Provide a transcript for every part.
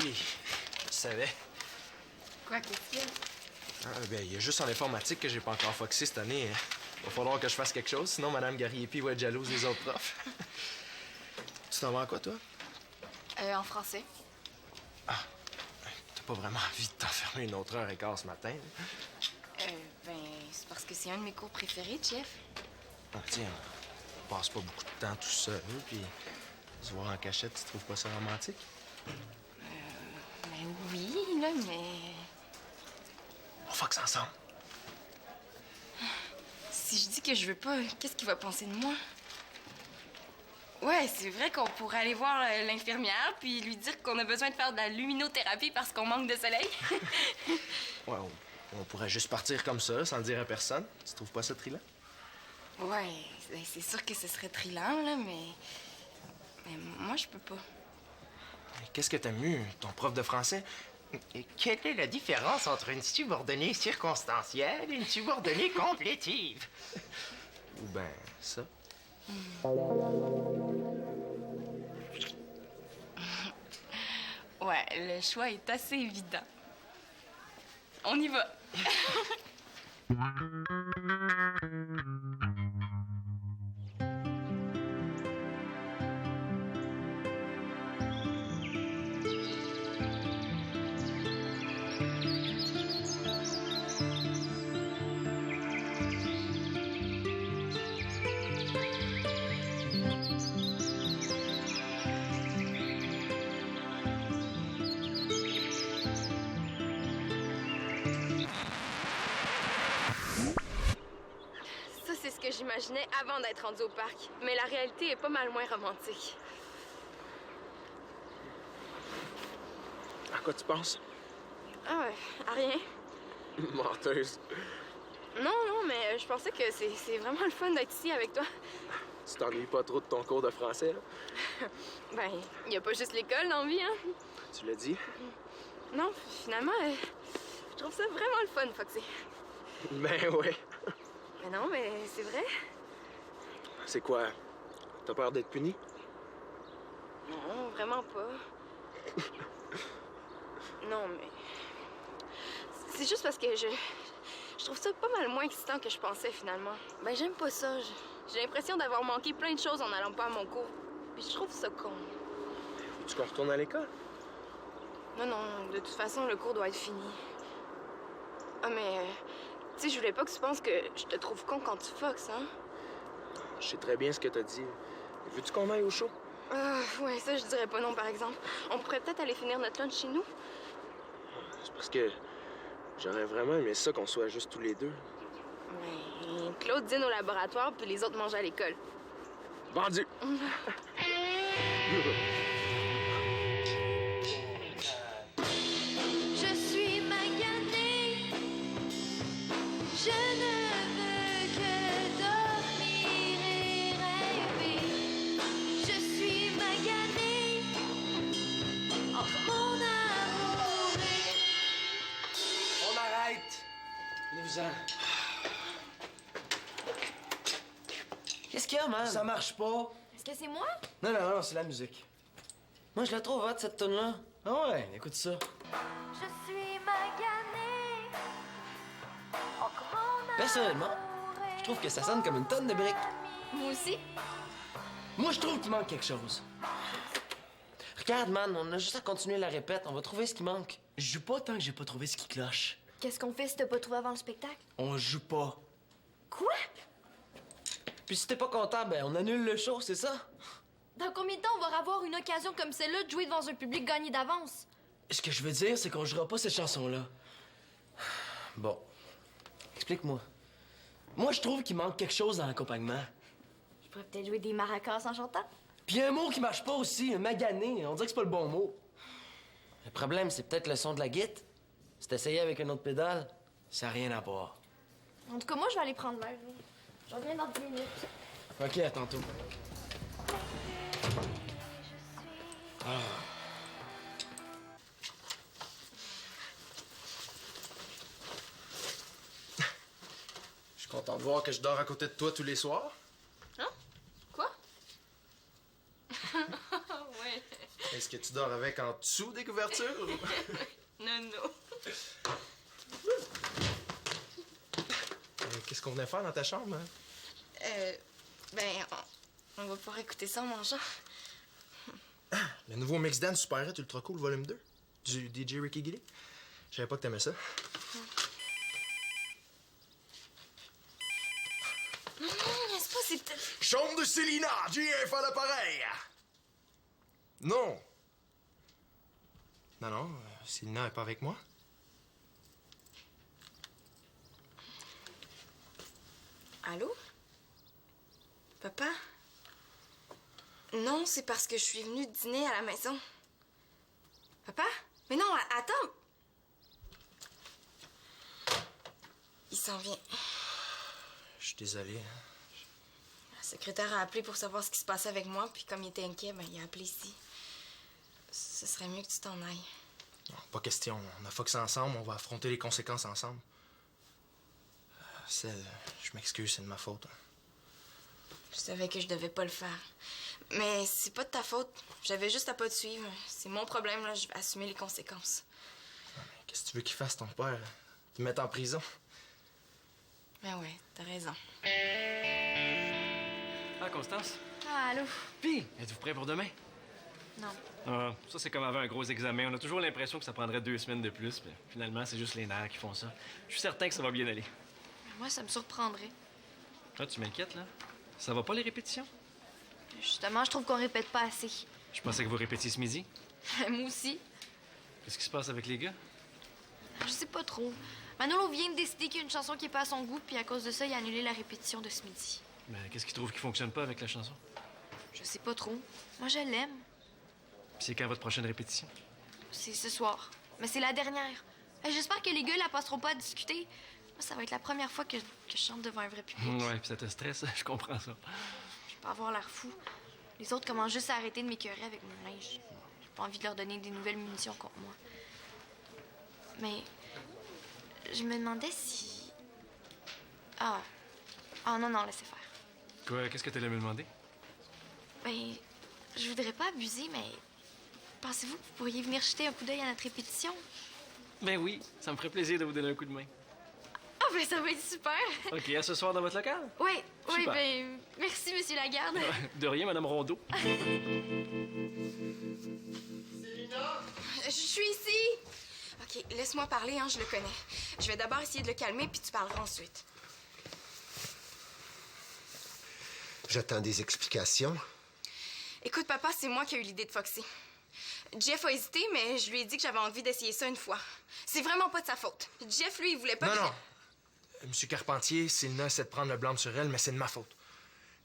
oui, je savais. Quoi, qu'est-ce qu'il y a? Il y a juste en informatique que j'ai pas encore foxé cette année. Va falloir que je fasse quelque chose, sinon Mme Gariepi va être jalouse des autres profs. Tu t'en vas en quoi, toi? En français. T'as pas vraiment envie de t'enfermer une autre heure et quart ce matin? C'est parce que c'est un de mes cours préférés, Jeff. Tiens, on passe pas beaucoup de temps tout seul, puis se voir en cachette, tu trouves pas ça romantique? Ben oui, là, mais... On foxe ensemble. Si je dis que je veux pas, qu'est-ce qu'il va penser de moi? Ouais, c'est vrai qu'on pourrait aller voir l'infirmière puis lui dire qu'on a besoin de faire de la luminothérapie parce qu'on manque de soleil. Ouais, on pourrait juste partir comme ça, sans le dire à personne. Tu trouves pas ça trilant? Ouais, c'est sûr que ce serait trilant, là, mais moi, je peux pas. Qu'est-ce que t'aimes mieux, ton prof de français? Et quelle est la différence entre une subordonnée circonstancielle et une subordonnée complétive? Ou ben, ça? Ouais, le choix est assez évident. On y va. Ça, c'est ce que j'imaginais avant d'être rendu au parc. Mais la réalité est pas mal moins romantique. À quoi tu penses? Ah ouais, à rien. Menteuse. Non, mais je pensais que c'est vraiment le fun d'être ici avec toi. Tu t'ennuies pas trop de ton cours de français, là? Ben, y a pas juste l'école dans la vie, hein? Tu l'as dit? Non, finalement, je trouve ça vraiment le fun, Foxy. Ben ouais. Mais non, mais c'est vrai. C'est quoi? T'as peur d'être puni? Non, vraiment pas. Non, mais... C'est juste parce que je trouve ça pas mal moins excitant que je pensais, finalement. Ben, j'aime pas ça. J'ai l'impression d'avoir manqué plein de choses en allant pas à mon cours. Puis je trouve ça con. Faut-tu qu'on retourne à l'école? Non, de toute façon, le cours doit être fini. Ah, mais... tu sais, je voulais pas que tu penses que je te trouve con quand tu foxes, hein? Je sais très bien ce que t'as dit. Veux-tu qu'on aille au show? Ouais, ça, je dirais pas non, par exemple. On pourrait peut-être aller finir notre lunch chez nous. C'est parce que j'aurais vraiment aimé ça qu'on soit juste tous les deux. Mais Claude dîne au laboratoire, puis les autres mangent à l'école. Vendu! Je suis maganée, je ne veux que dormir et rêver. Je suis maganée, entre mon amour et... On arrête! Venez-vous-en. Qu'est-ce qu'il y a, man? Ça marche pas. Est-ce que c'est moi? Non, c'est la musique. Moi, je la trouve hot, cette tune-là. Ah ouais, écoute ça. Je suis maganée, entre mon amour Personnellement, je trouve que ça sonne comme une tonne de briques. Moi aussi? Moi, je trouve qu'il manque quelque chose. Regarde, man, on a juste à continuer la répète. On va trouver ce qui manque. Je joue pas tant que j'ai pas trouvé ce qui cloche. Qu'est-ce qu'on fait si t'as pas trouvé avant le spectacle? On joue pas. Quoi? Puis si t'es pas content, ben on annule le show, c'est ça? Dans combien de temps on va avoir une occasion comme celle-là de jouer devant un public gagné d'avance? Ce que je veux dire, c'est qu'on jouera pas cette chanson-là. Bon. Explique-moi. Moi, je trouve qu'il manque quelque chose dans l'accompagnement. Je pourrais peut-être jouer des maracas en chantant. Puis y a un mot qui marche pas aussi, un magané. On dirait que c'est pas le bon mot. Le problème, c'est peut-être le son de la guitare. C'est essayé avec une autre pédale. Ça n'a rien à voir. En tout cas, moi, je vais aller prendre l'air. Je reviens dans 10 minutes. OK, à tantôt. Je suis content de voir que je dors à côté de toi tous les soirs. Hein? Quoi? Ouais. Est-ce que tu dors avec en dessous des couvertures? Non, non. Qu'est-ce qu'on venait faire dans ta chambre? Hein? Ben, on va pouvoir écouter ça en mangeant. Le nouveau mix dance Super Hot Ultra Cool Volume 2 du DJ Ricky Gilly. Je savais pas que t'aimais ça. Non, n'est-ce pas, c'est peut-être... Chambre de Célina! GF à l'appareil! Non! Non, Célina est pas avec moi. Allô? Papa? Non, c'est parce que je suis venue dîner à la maison. Papa? Mais non, attends! Il s'en vient. Je suis désolé. La secrétaire a appelé pour savoir ce qui se passait avec moi, puis comme il était inquiet, ben, il a appelé ici. Ce serait mieux que tu t'en ailles. Non, pas question. On a Fox ensemble, on va affronter les conséquences ensemble. Je m'excuse, c'est de ma faute. Je savais que je devais pas le faire. Mais c'est pas de ta faute. J'avais juste à pas te suivre. C'est mon problème, là. Je vais assumer les conséquences. Qu'est-ce que tu veux qu'il fasse, ton père? Qu'il mette en prison? Ben ouais, t'as raison. Ah, Constance? Ah, allô? Puis, êtes-vous prêt pour demain? Non. Ah, ça, c'est comme avant un gros examen. On a toujours l'impression que ça prendrait 2 semaines de plus, mais finalement, c'est juste les nerfs qui font ça. Je suis certain que ça va bien aller. Moi, ça me surprendrait. Ah, tu m'inquiètes, là? Ça va pas, les répétitions? Justement, je trouve qu'on répète pas assez. Je pensais que vous répétiez ce midi. Moi aussi. Qu'est-ce qui se passe avec les gars? Je sais pas trop. Manolo vient de décider qu'il y a une chanson qui est pas à son goût, puis à cause de ça, il a annulé la répétition de ce midi. Ben, qu'est-ce qu'ils trouvent qui fonctionne pas avec la chanson? Je sais pas trop. Moi, je l'aime. Puis c'est quand votre prochaine répétition? C'est ce soir. Mais c'est la dernière. J'espère que les gars la passeront pas à discuter. Moi, ça va être la première fois que je chante devant un vrai public. Ouais, puis ça te stresse, je comprends ça. Je vais pas avoir l'air fou. Les autres commencent juste à arrêter de m'écœurer avec mon linge. J'ai pas envie de leur donner des nouvelles munitions contre moi. Mais je me demandais si... Ah non, laissez faire. Quoi, qu'est-ce que t'allais me demander? Ben, je voudrais pas abuser, mais pensez-vous que vous pourriez venir jeter un coup d'œil à notre répétition? Ben oui, ça me ferait plaisir de vous donner un coup de main. Ah ben ça va être super! OK, à ce soir dans votre local? Oui, Super. ben merci, Monsieur Lagarde. De rien, Madame Rondeau. Je suis ici! OK, laisse-moi parler, hein, je le connais. Je vais d'abord essayer de le calmer, puis tu parleras ensuite. J'attends des explications. Écoute, papa, c'est moi qui ai eu l'idée de Foxy. Jeff a hésité, mais je lui ai dit que j'avais envie d'essayer ça une fois. C'est vraiment pas de sa faute. Jeff, lui, il voulait pas... Non. Monsieur Carpentier, Célina essaie de prendre le blâme sur elle, mais c'est de ma faute.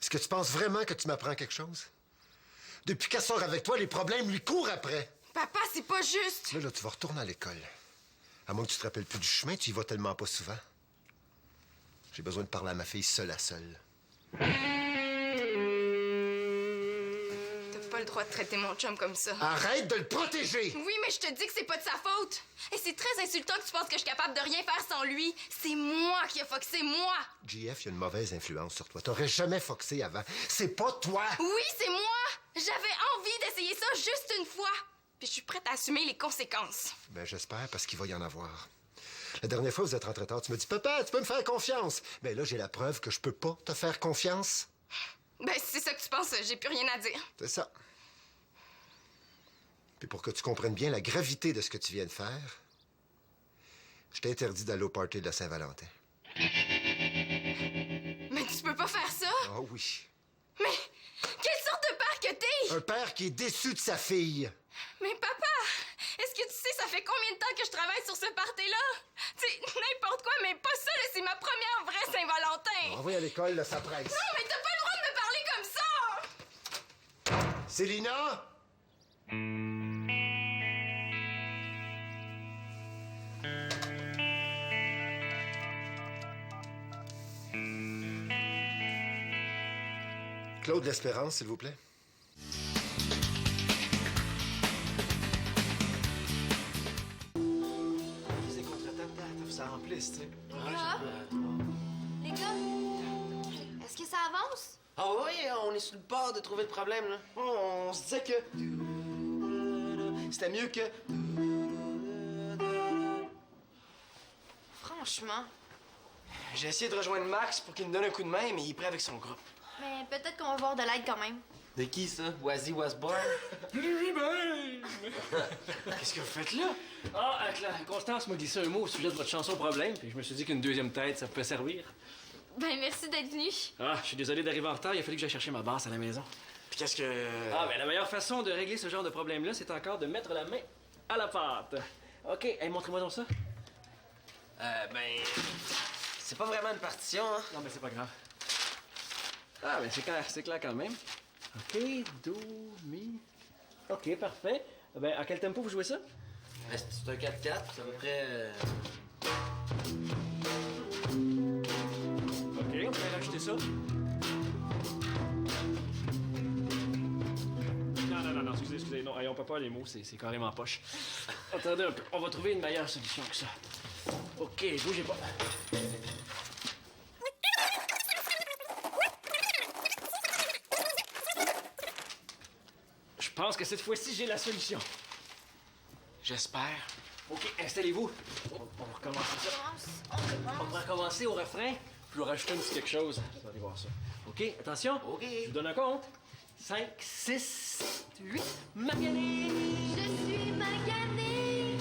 Est-ce que tu penses vraiment que tu m'apprends quelque chose? Depuis qu'elle sort avec toi, les problèmes lui courent après. Papa, c'est pas juste! Là, tu vas retourner à l'école. À moins que tu te rappelles plus du chemin, tu y vas tellement pas souvent. J'ai besoin de parler à ma fille seule à seule. T'as pas le droit de traiter mon chum comme ça. Arrête de le protéger! Oui, mais je te dis que c'est pas de sa faute. Et c'est très insultant que tu penses que je suis capable de rien faire sans lui. C'est moi qui a foxé, moi! JF, il y a une mauvaise influence sur toi. T'aurais jamais foxé avant. C'est pas toi! Oui, c'est moi! J'avais envie d'essayer ça juste une fois. Puis je suis prête à assumer les conséquences. Ben, j'espère, parce qu'il va y en avoir. La dernière fois, vous êtes rentré tard, tu me dis, papa, tu peux me faire confiance. Ben là, j'ai la preuve que je peux pas te faire confiance. Ben, si c'est ça que tu penses, j'ai plus rien à dire. C'est ça. Puis pour que tu comprennes bien la gravité de ce que tu viens de faire, je t'interdis d'aller au party de la Saint-Valentin. Mais tu peux pas faire ça! Ah oui. Mais quelle sorte de père que t'es! Un père qui est déçu de sa fille. Mais papa, est-ce que tu sais ça fait combien de temps que je travaille sur ce party-là? Tu sais, n'importe quoi, mais pas ça, là, c'est ma première vraie Saint-Valentin! Envoie à l'école, là, ça presse. Non, mais t'as pas le droit de me parler comme ça! Célina! Claude L'Espérance, s'il vous plaît. Les contre-attaques, ça remplisse, tu sais. Les gars, est-ce que ça avance? Ah oui, on est sur le bord de trouver le problème, là. On se disait que... C'était mieux que... Franchement. J'ai essayé de rejoindre Max pour qu'il me donne un coup de main, mais il est prêt avec son groupe. Mais peut-être qu'on va voir de l'aide quand même. De qui, ça? Wazzy Wasborn? Qu'est-ce que vous faites là? Ah, Constance m'a glissé un mot au sujet de votre chanson Problème, puis je me suis dit qu'une deuxième tête, ça pouvait servir. Ben, merci d'être venu. Ah, je suis désolé d'arriver en retard, il a fallu que j'aille chercher ma basse à la maison. Puis qu'est-ce que... Ah, ben la meilleure façon de régler ce genre de problème-là, c'est encore de mettre la main à la pâte. OK, hey, montrez-moi donc ça. Ben... C'est pas vraiment une partition, hein? Non, mais c'est pas grave. Ah, ben c'est clair quand même. OK, Do, Mi... OK, parfait. Ben, à quel tempo vous jouez ça? Ben, c'est un 4-4, c'est à peu près... OK, on peut rajouter ça. Non, excusez. Non, on peut pas les mots, c'est carrément poche. Attendez un peu, on va trouver une meilleure solution que ça. OK, bougez pas. Je pense que cette fois-ci, j'ai la solution. J'espère. OK, installez-vous. On va recommencer ça. On va recommencer au refrain, puis je vais rajouter un petit quelque chose. Vous allez voir ça. OK, attention. OK. Je vous donne un compte. 5, 6, 8, magané! Je suis maganée.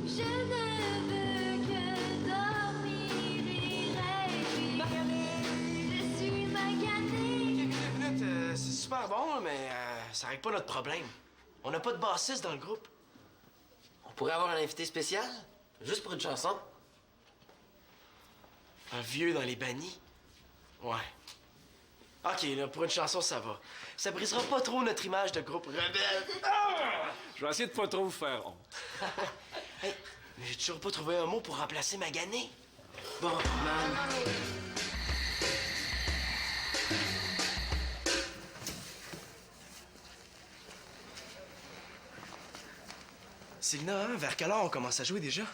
Je ne veux que dormir et rêver. Je suis maganée. Quelques minutes, c'est super bon, mais ça règle pas notre problème. On n'a pas de bassiste dans le groupe. On pourrait avoir un invité spécial? Juste pour une chanson? Un vieux dans les bannis? Ouais. OK, là, pour une chanson, ça va. Ça brisera pas trop notre image de groupe rebelle. Je vais essayer de pas trop vous faire honte. Hey, mais j'ai toujours pas trouvé un mot pour remplacer Magané. Bon, man... Signa, hein, vers quelle heure on commence à jouer déjà?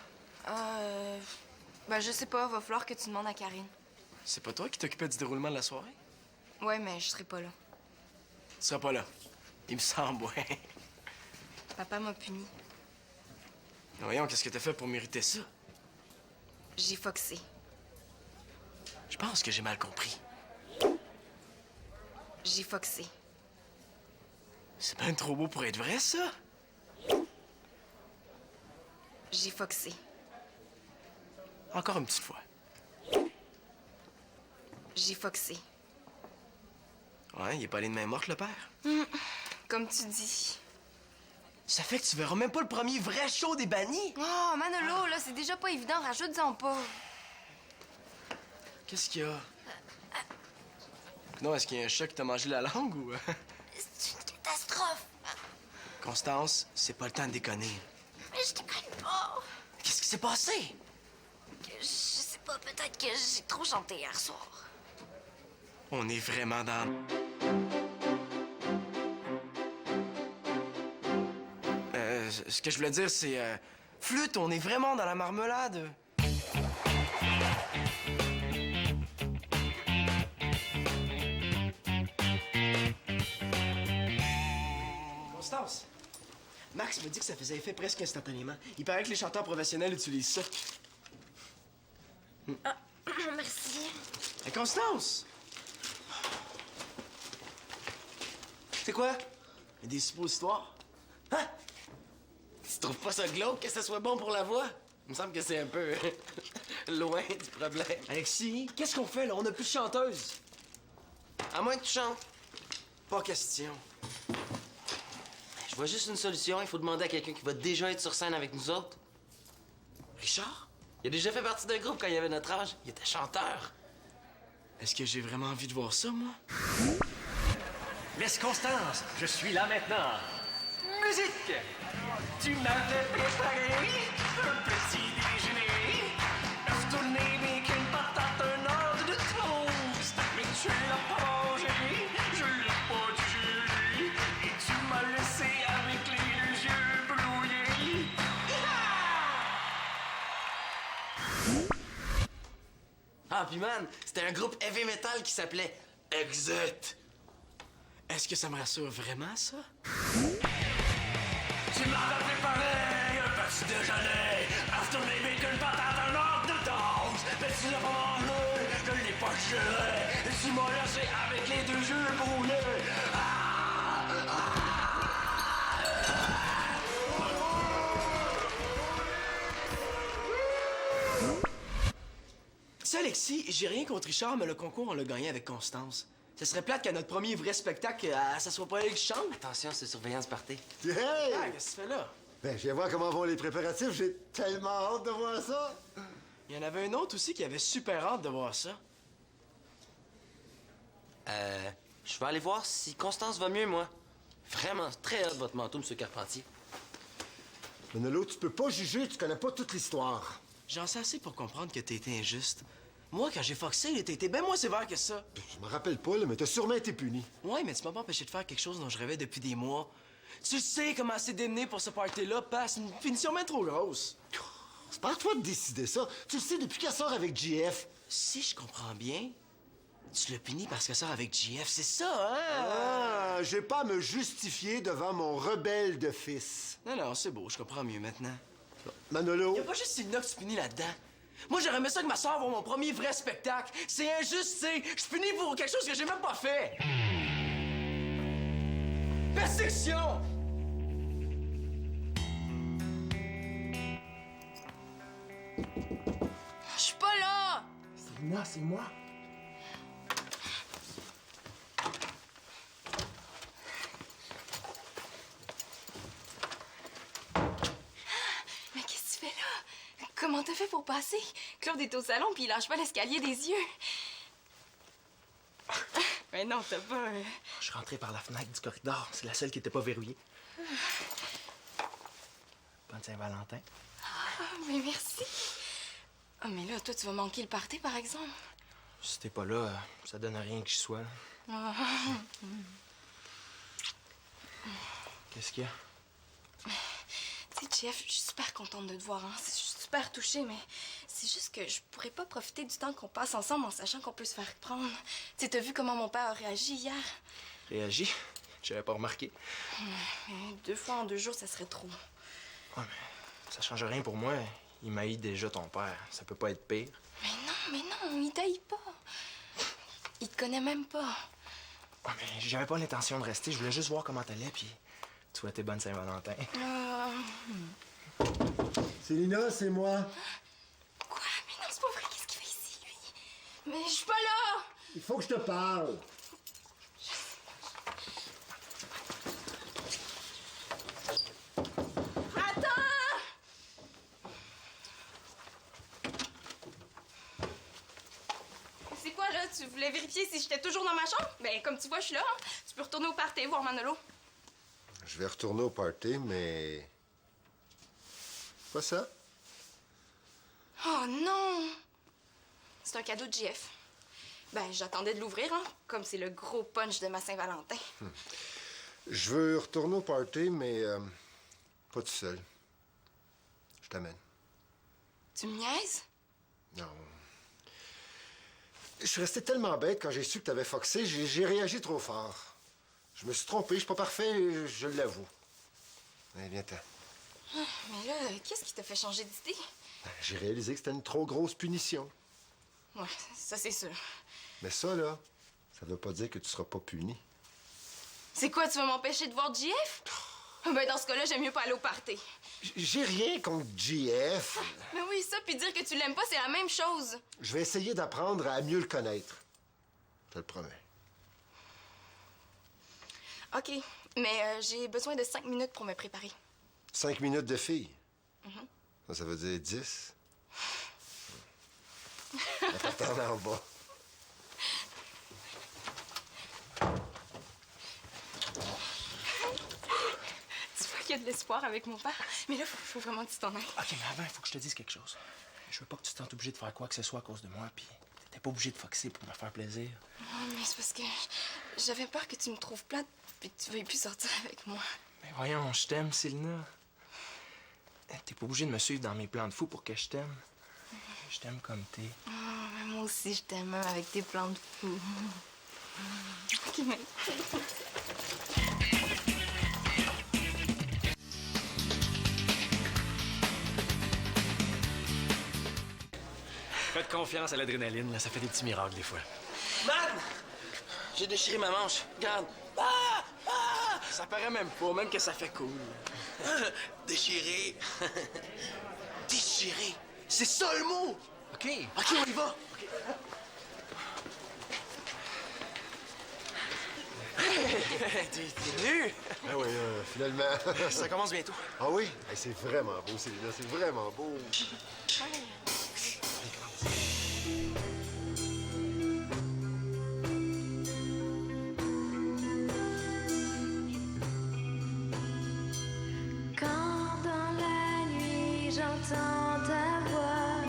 Ben, je sais pas, va falloir que tu demandes à Karine. C'est pas toi qui t'occupais du déroulement de la soirée? Ouais, mais je serai pas là. Tu seras pas là. Il me semble, ouais. Papa m'a puni. Voyons, qu'est-ce que t'as fait pour mériter ça? J'ai foxé. Je pense que j'ai mal compris. J'ai foxé. C'est bien trop beau pour être vrai, ça? J'ai foxé. Encore une petite fois. J'ai foxé. Ouais, il est pas allé de main morte, le père. Comme tu dis. Ça fait que tu verras même pas le premier vrai show des bannis. Oh, Manolo, là, c'est déjà pas évident. Rajoute-en pas. Qu'est-ce qu'il y a? Non, est-ce qu'il y a un chat qui t'a mangé la langue ou... C'est une catastrophe. Constance, c'est pas le temps de déconner. Mais je déconne pas. Qu'est-ce qui s'est passé? Je sais pas, peut-être que j'ai trop chanté hier soir. On est vraiment dans... ce que je voulais dire, c'est... flûte, on est vraiment dans la marmelade. Constance, Max me dit que ça faisait effet presque instantanément. Il paraît que les chanteurs professionnels utilisent ça. Merci. Hey, Constance! C'est quoi? Des suppositoires? Hein? Tu trouves pas ça glauque que ça soit bon pour la voix? Il me semble que c'est un peu loin du problème. Alexis, qu'est-ce qu'on fait là? On a plus de chanteuse. À moins que tu chantes. Pas question. Je vois juste une solution. Il faut demander à quelqu'un qui va déjà être sur scène avec nous autres. Richard? Il a déjà fait partie d'un groupe quand il avait notre âge. Il était chanteur. Est-ce que j'ai vraiment envie de voir ça, moi? Laisse Constance, je suis là maintenant. Musique! Tu m'avais préparé un petit déjeuner. Œufs tournés, bacon, patate, un ordre de toast. Mais tu l'as pas mangé, je l'ai pas digéré. Et tu m'as laissé avec les deux yeux brouillés. Ah, puis man, c'était un groupe heavy metal qui s'appelait Exit. Est-ce que ça me rassure vraiment, ça? Tu m'avais préparé un petit déjeuner. Retourner bacon, patate, un ordre de toast. Mais tu l'as pas mangé, je l'ai pas géré. Et tu m'as laissé avec les deux yeux brûlés. Tu sais, Alexis, j'ai rien contre Richard, mais le concours, on l'a gagné avec Constance. Ce serait plate qu'à notre premier vrai spectacle, ça soit pas elle qui chante. Attention, c'est surveillance party. Hey! Ah, qu'est-ce que tu fais là? Ben, je viens voir comment vont les préparatifs. J'ai tellement hâte de voir ça. Il y en avait un autre aussi qui avait super hâte de voir ça. Je vais aller voir si Constance va mieux, moi. Vraiment, très hâte votre manteau, M. Carpentier. Manolo, tu peux pas juger, tu connais pas toute l'histoire. J'en sais assez pour comprendre que t'as été injuste. Moi, quand j'ai foxé, t'as été bien moins sévère que ça. Je me rappelle pas, là, mais t'as sûrement été puni. Ouais, mais tu m'as pas empêché de faire quelque chose dont je rêvais depuis des mois. Tu sais comment c'est démené pour ce party-là, pas c'est une finition bien trop grosse. C'est pas à toi de décider ça. Tu le sais depuis qu'elle sort avec JF. Si je comprends bien, tu l'as puni parce qu'elle sort avec JF, c'est ça, hein? Ah, j'ai pas à me justifier devant mon rebelle de fils. Non, c'est beau, je comprends mieux maintenant. Manolo. Y'a pas juste Sylvina que tu punis là-dedans. Moi, j'aurais aimé ça que ma soeur voit mon premier vrai spectacle. C'est injuste, tu sais. Je suis puni pour quelque chose que j'ai même pas fait. Persecution! Je suis pas là! Sylvina, c'est moi. Mais qu'est-ce que tu fais là? Comment t'as fait pour passer? Claude est au salon puis il lâche pas l'escalier des yeux. Mais non, t'as pas... Je suis rentré par la fenêtre du corridor. C'est la seule qui était pas verrouillée. Bonne Saint-Valentin. Ah, mais merci. Ah, mais là, toi, tu vas manquer le party, par exemple. Si t'es pas là, ça donne rien que je sois. Là. Ah. Qu'est-ce qu'il y a? Tu sais, Jeff, je suis super contente de te voir. Hein. Je suis super touchée, mais c'est juste que je pourrais pas profiter du temps qu'on passe ensemble en sachant qu'on peut se faire prendre. Tu sais, t'as vu comment mon père a réagi hier? Réagi? J'avais pas remarqué. Mais 2 fois en 2 jours, ça serait trop. Ouais, mais ça change rien pour moi. Il m'haït déjà ton père. Ça peut pas être pire. Mais non, il t'haït pas. Il te connaît même pas. Ouais, mais j'avais pas l'intention de rester. Je voulais juste voir comment t'allais, puis te souhaiter bonne Saint-Valentin. Célina, c'est moi. Quoi? Mais non, c'est pas vrai. Qu'est-ce qu'il fait ici, lui? Mais je suis pas là! Il faut que je te parle. C'est quoi, là? Tu voulais vérifier si j'étais toujours dans ma chambre? Ben, comme tu vois, je suis là. Hein? Tu peux retourner au party voir Manolo. Je vais retourner au party, mais... Pas ça? Oh non! C'est un cadeau de JF. Ben, j'attendais de l'ouvrir, hein, comme c'est le gros punch de ma Saint-Valentin. Je veux retourner au party, mais pas tout seul. Je t'amène. Tu me niaises? Non. Je suis resté tellement bête quand j'ai su que t'avais foxé, j'ai réagi trop fort. Je me suis trompé, je suis pas parfait, je l'avoue. Allez, viens-t'en. Mais là, qu'est-ce qui t'a fait changer d'idée? J'ai réalisé que c'était une trop grosse punition. Ouais, ça c'est sûr. Mais ça, là, ça veut pas dire que tu seras pas puni. C'est quoi, tu vas m'empêcher de voir JF? Ben, dans ce cas-là, j'aime mieux pas aller au party. J'ai rien contre JF. Mais oui, ça, puis dire que tu l'aimes pas, c'est la même chose. Je vais essayer d'apprendre à mieux le connaître. Je te le promets. OK, mais j'ai besoin de 5 minutes pour me préparer. 5 minutes de fille. Ça veut dire 10. On t'attend en bas. Tu vois qu'il y a de l'espoir avec mon père. Mais là, faut vraiment que tu t'en ailles. OK, mais avant, il faut que je te dise quelque chose. Je veux pas que tu te sentes obligé de faire quoi que ce soit à cause de moi, puis t'étais pas obligé de foxer pour me faire plaisir. Non, mais c'est parce que j'avais peur que tu me trouves plate puis que tu veuilles plus sortir avec moi. Mais voyons, je t'aime, Célina. T'es pas obligé de me suivre dans mes plans de fou pour que je t'aime. Je t'aime comme t'es. Oh, mais moi aussi, je t'aime même avec tes plans de fou. OK, mais... Faites confiance à l'adrénaline, là, ça fait des petits miracles des fois. Man! J'ai déchiré ma manche. Regarde. Ah! Ah! Ça paraît même pas, même que ça fait cool. Déchiré. Déchiré. C'est ça le mot! OK. OK, on y va. OK. T'es nu? Ah oui, finalement. Ça commence bientôt. Ah oui? Hey, c'est vraiment beau, Célina, c'est vraiment beau. Quand dans la nuit j'entends ta voix,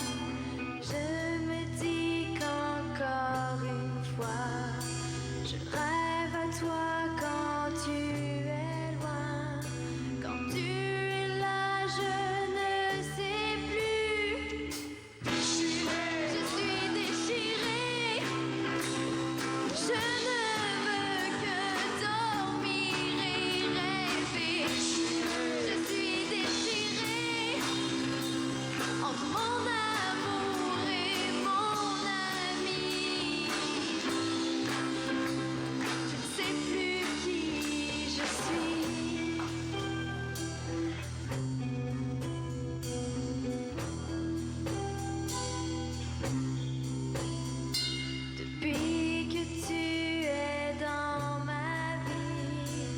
je me dis qu'encore une fois, je rêve à toi quand tu es loin. Quand tu es là, je ne sais plus. Je suis déchirée. Je ne veux que dormir et rêver. Je suis déchirée entre mon amour et mon ami. Je ne sais plus qui je suis. Depuis que tu es dans ma vie,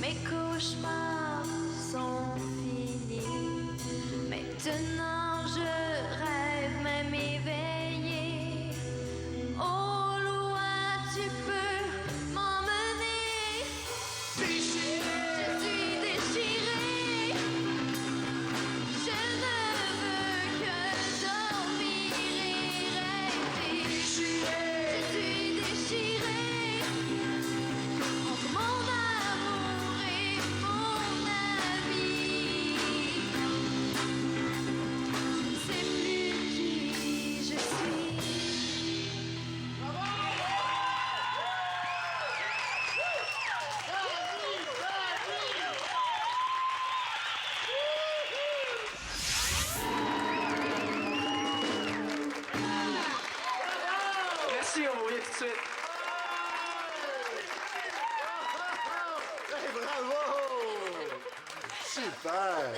mes cauchemars sont finis. Maintenant je rêve même éveillée. Au loin tu peux m'emmener. Je suis déchirée. Je ne veux que dormir et rêver. Je suis déchirée entre mon amour et mon ami. Je ne sais plus qui je suis. Merci, on va y aller tout de suite. Hey, bravo! Super!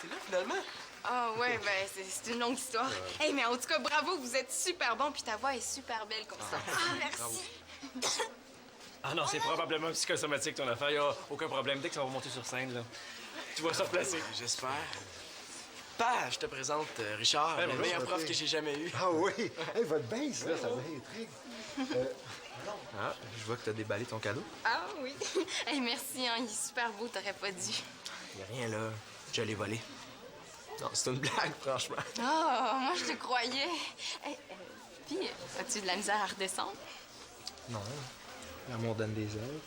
T'es là, finalement? Ah ouais, ben c'est une longue histoire. Hey, mais en tout cas, bravo, vous êtes super bon, puis ta voix est super belle comme ça. Ah, merci. Ah non, c'est probablement psychosomatique ton affaire. Y a aucun problème. Dès que ça va monter sur scène, là, tu vas se replacer. J'espère. Pa, je te présente Richard, le bonjour. meilleur prof que j'ai jamais eu. Ah oui! Hey, votre baisse, là, ça m'intrigue. Ah, je vois que t'as déballé ton cadeau. Ah oui. Hey, merci, hein, il est super beau, t'aurais pas dû. Y a rien là. Je l'ai volé. Non, c'est une blague, franchement. Ah, moi je te croyais. Hey, puis, as-tu de la misère à redescendre? Non. L'amour donne des ailes.